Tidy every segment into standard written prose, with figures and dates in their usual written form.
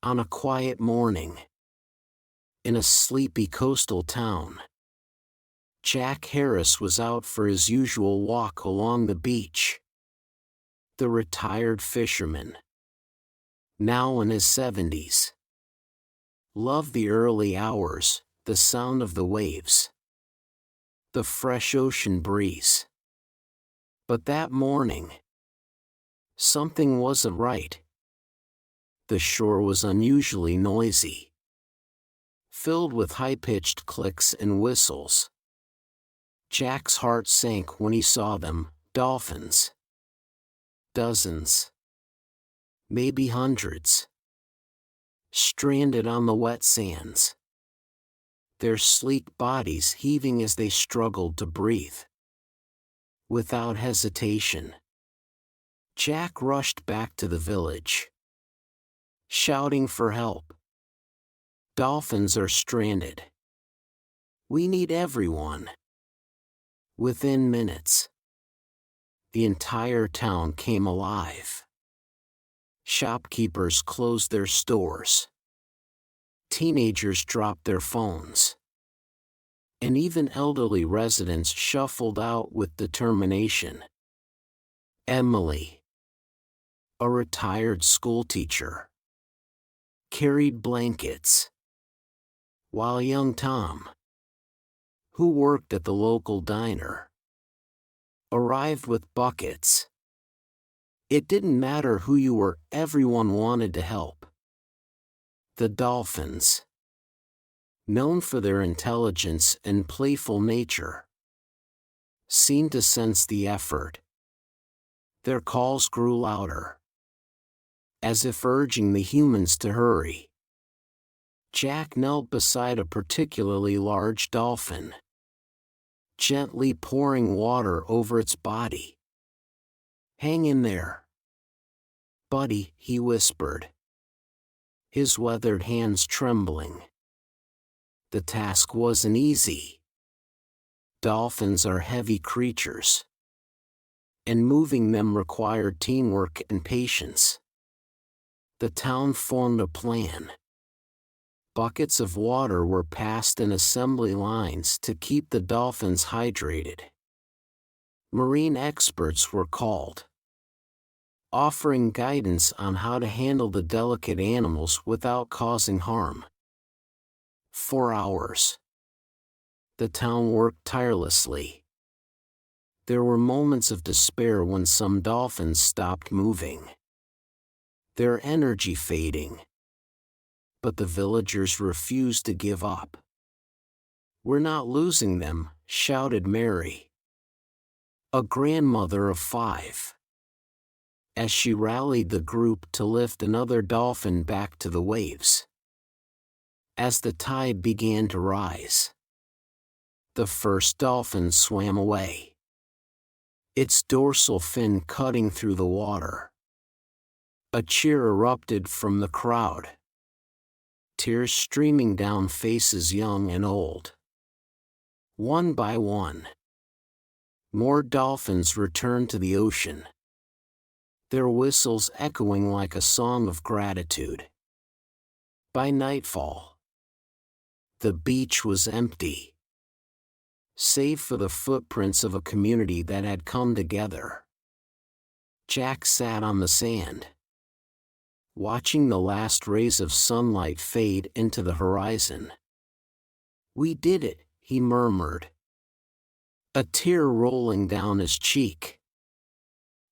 On a quiet morning, in a sleepy coastal town, Jack Harris was out for his usual walk along the beach. The retired fisherman, now in his 70s, loved the early hours, the sound of the waves, the fresh ocean breeze. But that morning, something wasn't right. The shore was unusually noisy, filled with high-pitched clicks and whistles. Jack's heart sank when he saw them, dolphins. Dozens, maybe hundreds, stranded on the wet sands, their sleek bodies heaving as they struggled to breathe. Without hesitation, Jack rushed back to the village, shouting for help. "Dolphins are stranded. We need everyone." Within minutes, the entire town came alive. Shopkeepers closed their stores. Teenagers dropped their phones. And even elderly residents shuffled out with determination. Emily, a retired schoolteacher, carried blankets, while young Tom, who worked at the local diner, arrived with buckets. It didn't matter who you were, everyone wanted to help. The dolphins, known for their intelligence and playful nature, seemed to sense the effort. Their calls grew louder, as if urging the humans to hurry. Jack knelt beside a particularly large dolphin, gently pouring water over its body. "Hang in there, buddy," he whispered, his weathered hands trembling. The task wasn't easy. Dolphins are heavy creatures, and moving them required teamwork and patience. The town formed a plan. Buckets of water were passed in assembly lines to keep the dolphins hydrated. Marine experts were called, offering guidance on how to handle the delicate animals without causing harm. For hours, the town worked tirelessly. There were moments of despair when some dolphins stopped moving, their energy fading. But the villagers refused to give up. "We're not losing them," shouted Mary, a grandmother of 5, as she rallied the group to lift another dolphin back to the waves. As the tide began to rise, the first dolphin swam away, its dorsal fin cutting through the water. A cheer erupted from the crowd, tears streaming down faces young and old. One by one, more dolphins returned to the ocean, their whistles echoing like a song of gratitude. By nightfall, the beach was empty, save for the footprints of a community that had come together. Jack sat on the sand, watching the last rays of sunlight fade into the horizon. "We did it," he murmured, a tear rolling down his cheek.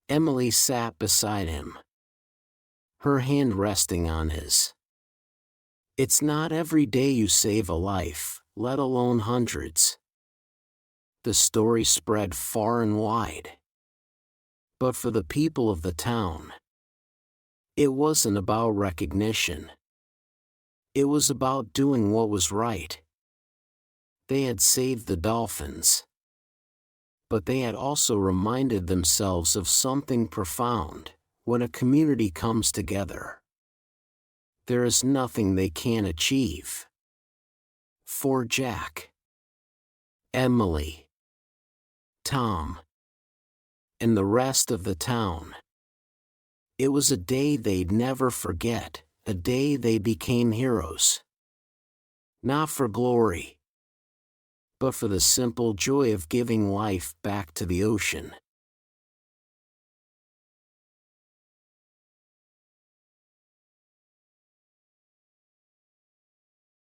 Emily sat beside him, her hand resting on his. "It's not every day you save a life, let alone hundreds." The story spread far and wide. But for the people of the town, it wasn't about recognition. It was about doing what was right. They had saved the dolphins, but they had also reminded themselves of something profound. When a community comes together, there is nothing they can't achieve. For Jack, Emily, Tom, and the rest of the town, it was a day they'd never forget, A day they became heroes. Not for glory, but for the simple joy of giving life back to the ocean.